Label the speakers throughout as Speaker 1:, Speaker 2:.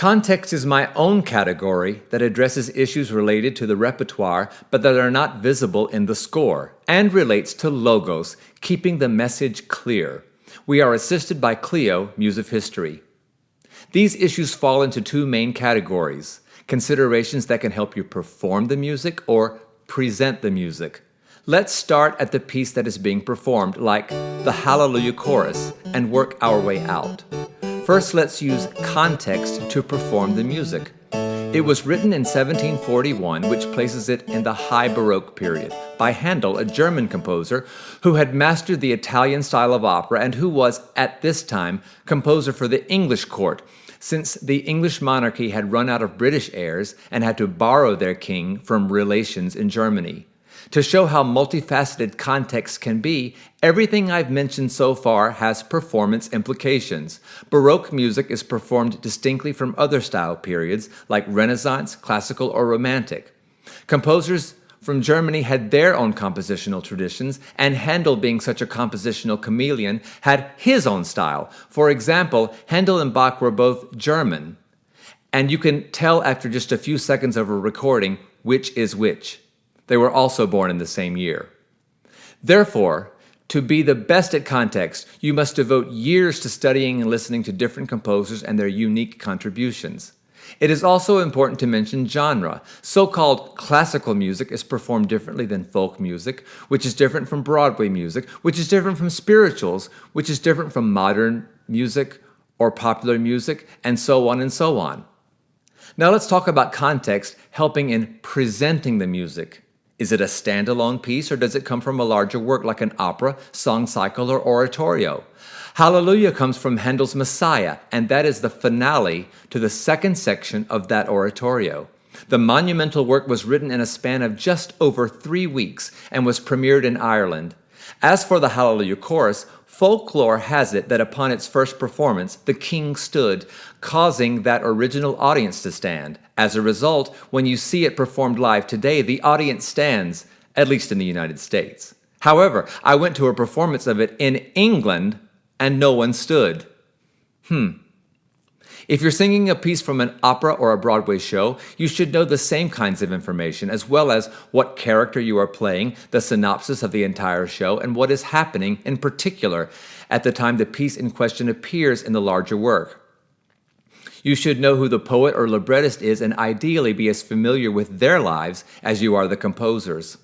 Speaker 1: Context is my own category that addresses issues related to the repertoire but that are not visible in the score, and relates to logos, keeping the message clear. We are assisted by Clio, Muse of History. These issues fall into two main categories: considerations that can help you perform the music or present the music. Let's start at the piece that is being performed, like the Hallelujah Chorus, and work our way out. First, let's use context to perform the music. It was written in 1741, which places it in the High Baroque period, by Handel, a German composer who had mastered the Italian style of opera and who was, at this time, composer for the English court, since the English monarchy had run out of British heirs and had to borrow their king from relations in Germany. To show how multifaceted context can be, everything I've mentioned so far has performance implications. Baroque music is performed distinctly from other style periods like Renaissance, Classical, or Romantic. Composers from Germany had their own compositional traditions, and Handel, being such a compositional chameleon, had his own style. For example, Handel and Bach were both German, and you can tell after just a few seconds of a recording which is which. They were also born in the same year. Therefore, to be the best at context, you must devote years to studying and listening to different composers and their unique contributions. It is also important to mention genre. So-called classical music is performed differently than folk music, which is different from Broadway music, which is different from spirituals, which is different from modern music or popular music, and so on and so on. Now let's talk about context helping in presenting the music. Is it a standalone piece, or does it come from a larger work like an opera, song cycle, or oratorio? Hallelujah comes from Handel's Messiah, and that is the finale to the second section of that oratorio. The monumental work was written in a span of just over 3 weeks and was premiered in Ireland. As for the Hallelujah Chorus, folklore has it that upon its first performance, the king stood, causing that original audience to stand. As a result, when you see it performed live today, the audience stands, at least in the United States. However, I went to a performance of it in England, and no one stood. If you're singing a piece from an opera or a Broadway show, you should know the same kinds of information, as well as what character you are playing, the synopsis of the entire show, and what is happening in particular at the time the piece in question appears in the larger work. You should know who the poet or librettist is and ideally be as familiar with their lives as you are the composers.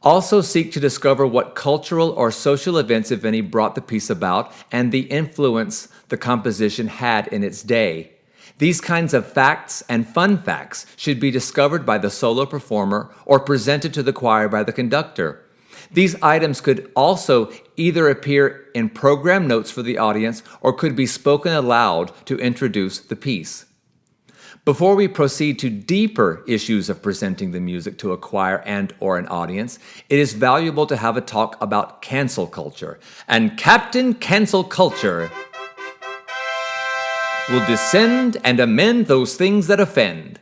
Speaker 1: Also seek to discover what cultural or social events, if any, brought the piece about and the influence the composition had in its day. These kinds of facts and fun facts should be discovered by the solo performer or presented to the choir by the conductor. These items could also either appear in program notes for the audience or could be spoken aloud to introduce the piece. Before we proceed to deeper issues of presenting the music to a choir and or an audience, it is valuable to have a talk about cancel culture. And Captain Cancel Culture will descend and amend those things that offend.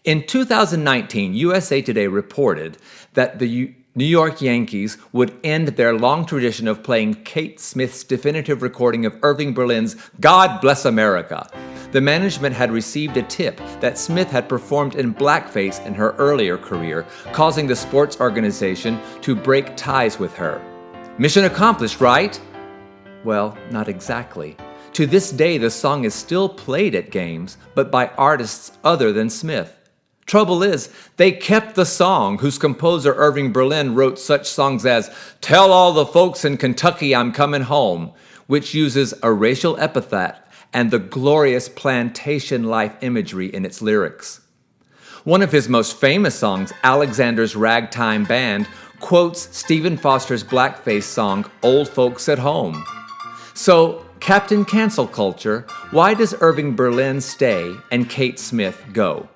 Speaker 1: In 2019, USA Today reported that the New York Yankees would end their long tradition of playing Kate Smith's definitive recording of Irving Berlin's God Bless America. The management had received a tip that Smith had performed in blackface in her earlier career, causing the sports organization to break ties with her. Mission accomplished, right? Well, not exactly. To this day, the song is still played at games, but by artists other than Smith. Trouble is, they kept the song whose composer Irving Berlin wrote such songs as Tell All the Folks in Kentucky I'm Coming Home, which uses a racial epithet and the glorious plantation life imagery in its lyrics. One of his most famous songs, Alexander's Ragtime Band, quotes Stephen Foster's blackface song Old Folks at Home. So, Captain Cancel Culture, why does Irving Berlin stay and Kate Smith go?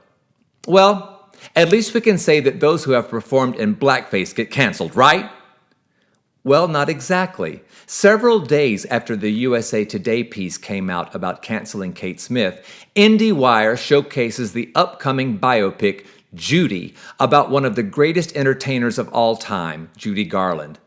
Speaker 1: Well, at least we can say that those who have performed in blackface get canceled, right? Well, not exactly. Several days after the USA Today piece came out about canceling Kate Smith, IndieWire showcases the upcoming biopic, Judy, about one of the greatest entertainers of all time, Judy Garland.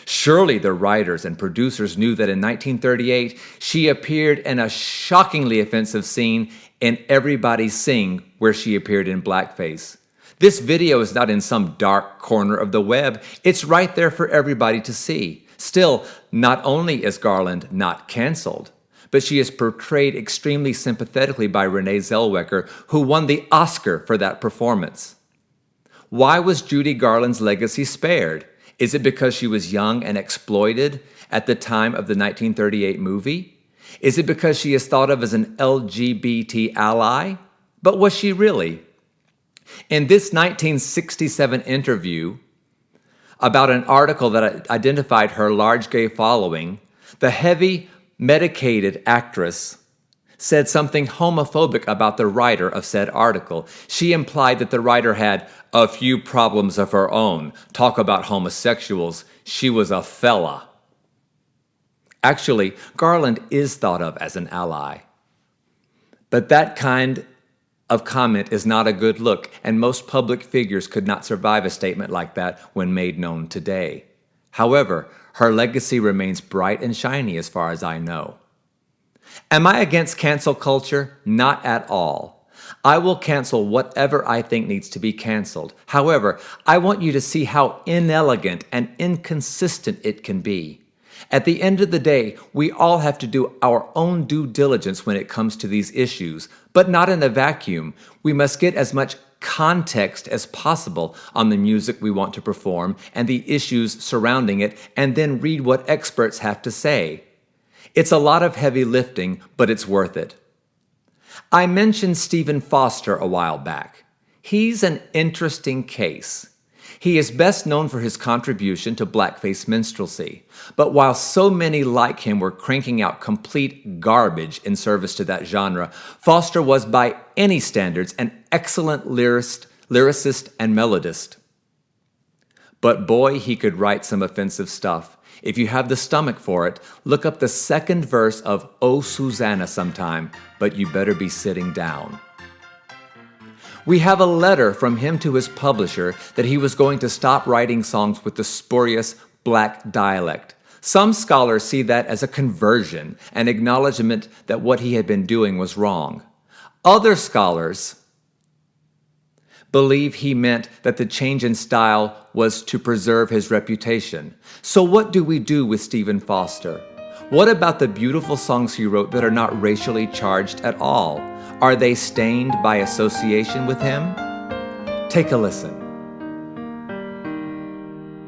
Speaker 1: Surely the writers and producers knew that in 1938 she appeared in a shockingly offensive scene in Everybody Sing, where she appeared in blackface. This video is not in some dark corner of the web. It's right there for everybody to see. Still, not only is Garland not canceled, but she is portrayed extremely sympathetically by Renee Zellweger, who won the Oscar for that performance. Why was Judy Garland's legacy spared? Is it because she was young and exploited at the time of the 1938 movie? Is it because she is thought of as an LGBT ally? But was she really? In this 1967 interview about an article that identified her large gay following, the heavy, medicated actress said something homophobic about the writer of said article. She implied that the writer had a few problems of her own. Talk about homosexuals. She was a fella. Actually, Garland is thought of as an ally. But that kind of comment is not a good look, and most public figures could not survive a statement like that when made known today. However, her legacy remains bright and shiny as far as I know. Am I against cancel culture? Not at all. I will cancel whatever I think needs to be canceled. However, I want you to see how inelegant and inconsistent it can be. At the end of the day, we all have to do our own due diligence when it comes to these issues, but not in a vacuum. We must get as much context as possible on the music we want to perform and the issues surrounding it, and then read what experts have to say. It's a lot of heavy lifting, but it's worth it. I mentioned Stephen Foster a while back. He's an interesting case. He is best known for his contribution to blackface minstrelsy, but while so many like him were cranking out complete garbage in service to that genre, Foster was by any standards an excellent lyricist and melodist. But boy, he could write some offensive stuff. If you have the stomach for it, look up the second verse of "Oh Susanna" sometime, but you better be sitting down. We have a letter from him to his publisher that he was going to stop writing songs with the spurious black dialect. Some scholars see that as a conversion, an acknowledgement that what he had been doing was wrong. Other scholars believe he meant that the change in style was to preserve his reputation. So what do we do with Stephen Foster? What about the beautiful songs he wrote that are not racially charged at all? Are they stained by association with him? Take a listen.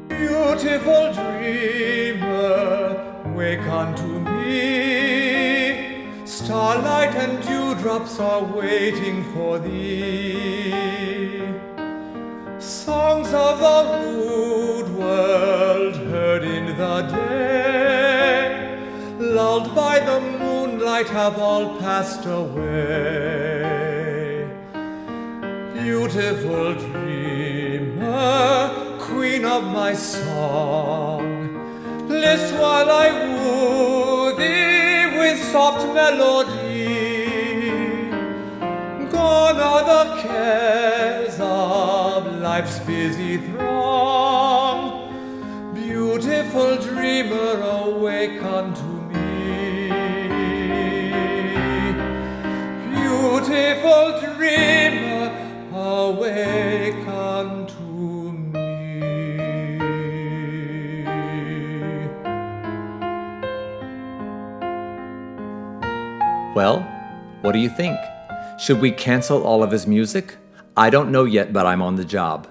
Speaker 2: Beautiful dreamer, wake unto me. Starlight and dewdrops are waiting for thee. Songs of the rude world heard in the day, lulled by the moonlight, have all passed away. Beautiful dreamer, queen of my song, list while I woo thee with soft melody. Gone are the cares of life's busy throng. Beautiful dreamer, awake unto me. Beautiful dreamer, awake unto me.
Speaker 1: Well, what do you think? Should we cancel all of his music? I don't know yet, but I'm on the job.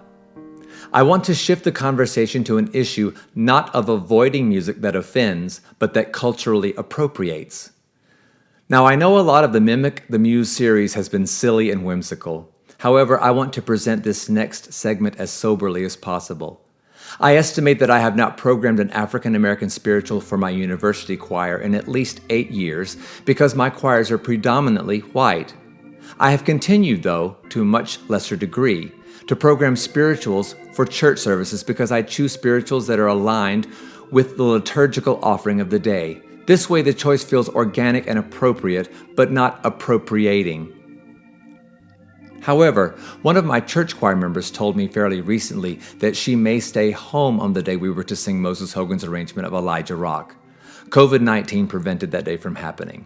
Speaker 1: I want to shift the conversation to an issue not of avoiding music that offends, but that culturally appropriates. Now, I know a lot of the Mimic the Muse series has been silly and whimsical. However, I want to present this next segment as soberly as possible. I estimate that I have not programmed an African American spiritual for my university choir in at least 8 years because my choirs are predominantly white. I have continued, though, to a much lesser degree, to program spirituals for church services because I choose spirituals that are aligned with the liturgical offering of the day. This way the choice feels organic and appropriate, but not appropriating. However, one of my church choir members told me fairly recently that she may stay home on the day we were to sing Moses Hogan's arrangement of Elijah Rock. COVID-19 prevented that day from happening.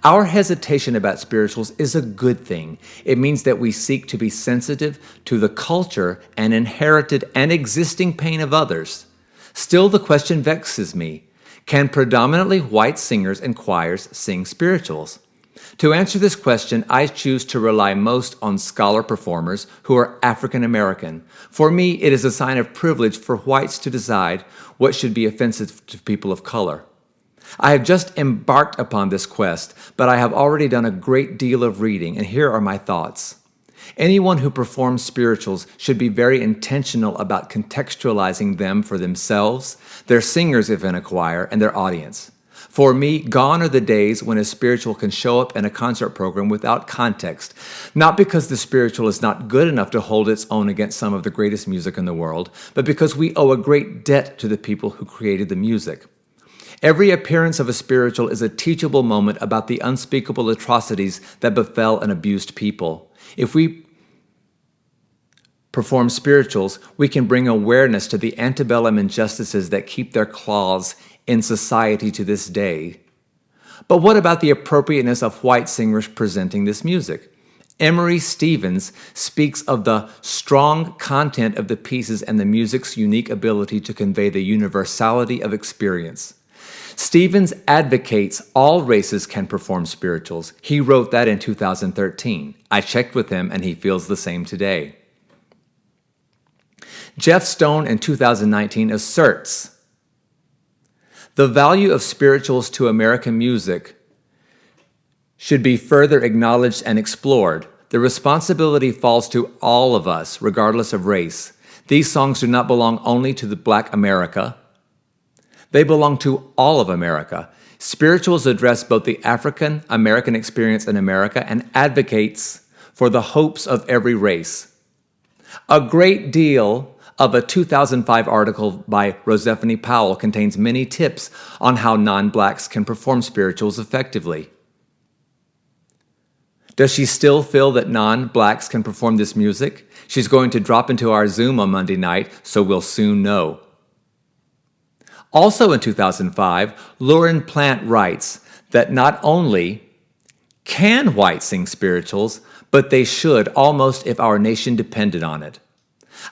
Speaker 1: Our hesitation about spirituals is a good thing. It means that we seek to be sensitive to the culture and inherited and existing pain of others. Still, the question vexes me. Can predominantly white singers and choirs sing spirituals? To answer this question, I choose to rely most on scholar performers who are African American. For me, it is a sign of privilege for whites to decide what should be offensive to people of color. I have just embarked upon this quest, but I have already done a great deal of reading, and here are my thoughts. Anyone who performs spirituals should be very intentional about contextualizing them for themselves, their singers if in a choir, and their audience. For me, gone are the days when a spiritual can show up in a concert program without context, not because the spiritual is not good enough to hold its own against some of the greatest music in the world, but because we owe a great debt to the people who created the music. Every appearance of a spiritual is a teachable moment about the unspeakable atrocities that befell an abused people. If we perform spirituals, we can bring awareness to the antebellum injustices that keep their claws in society to this day. But what about the appropriateness of white singers presenting this music? Emery Stevens speaks of the strong content of the pieces and the music's unique ability to convey the universality of experience. Stevens advocates all races can perform spirituals. He wrote that in 2013. I checked with him and he feels the same today. Jeff Stone in 2019 asserts the value of spirituals to American music should be further acknowledged and explored. The responsibility falls to all of us, regardless of race. These songs do not belong only to the Black America. They belong to all of America. Spirituals address both the African American experience in America and advocates for the hopes of every race. A great deal of a 2005 article by Rosephine Powell contains many tips on how non-blacks can perform spirituals effectively. Does she still feel that non-blacks can perform this music? She's going to drop into our Zoom on Monday night, so we'll soon know. Also in 2005, Lauren Plant writes that not only can whites sing spirituals, but they should, almost if our nation depended on it.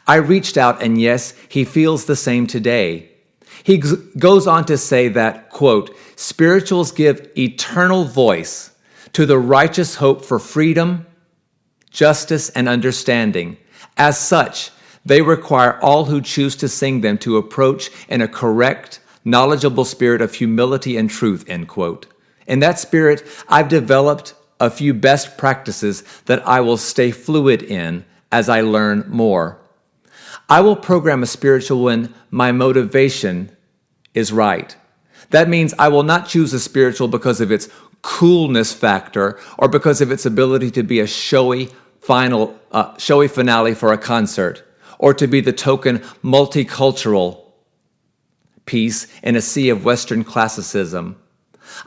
Speaker 1: I reached out, and yes, he feels the same today. He goes on to say that, quote, spirituals give eternal voice to the righteous hope for freedom, justice, and understanding. As such, they require all who choose to sing them to approach in a correct, knowledgeable spirit of humility and truth, end quote. In that spirit, I've developed a few best practices that I will stay fluid in as I learn more. I will program a spiritual when my motivation is right. That means I will not choose a spiritual because of its coolness factor or because of its ability to be a showy finale for a concert or to be the token multicultural piece in a sea of Western classicism.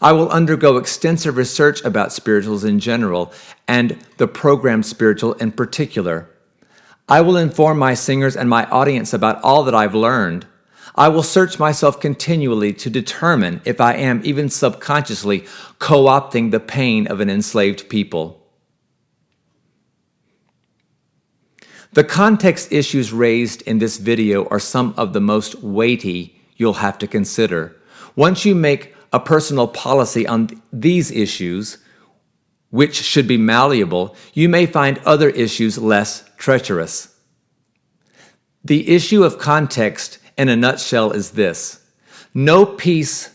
Speaker 1: I will undergo extensive research about spirituals in general and the program spiritual in particular. I will inform my singers and my audience about all that I've learned. I will search myself continually to determine if I am, even subconsciously, co-opting the pain of an enslaved people. The context issues raised in this video are some of the most weighty you'll have to consider. Once you make a personal policy on these issues, which should be malleable, you may find other issues less treacherous. The issue of context in a nutshell is this: no piece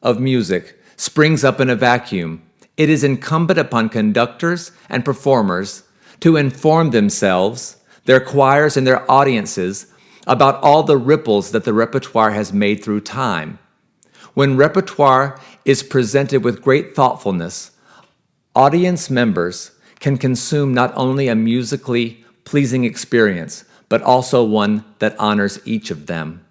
Speaker 1: of music springs up in a vacuum. It is incumbent upon conductors and performers to inform themselves, their choirs, and their audiences about all the ripples that the repertoire has made through time. When repertoire is presented with great thoughtfulness, audience members can consume not only a musically pleasing experience, but also one that honors each of them.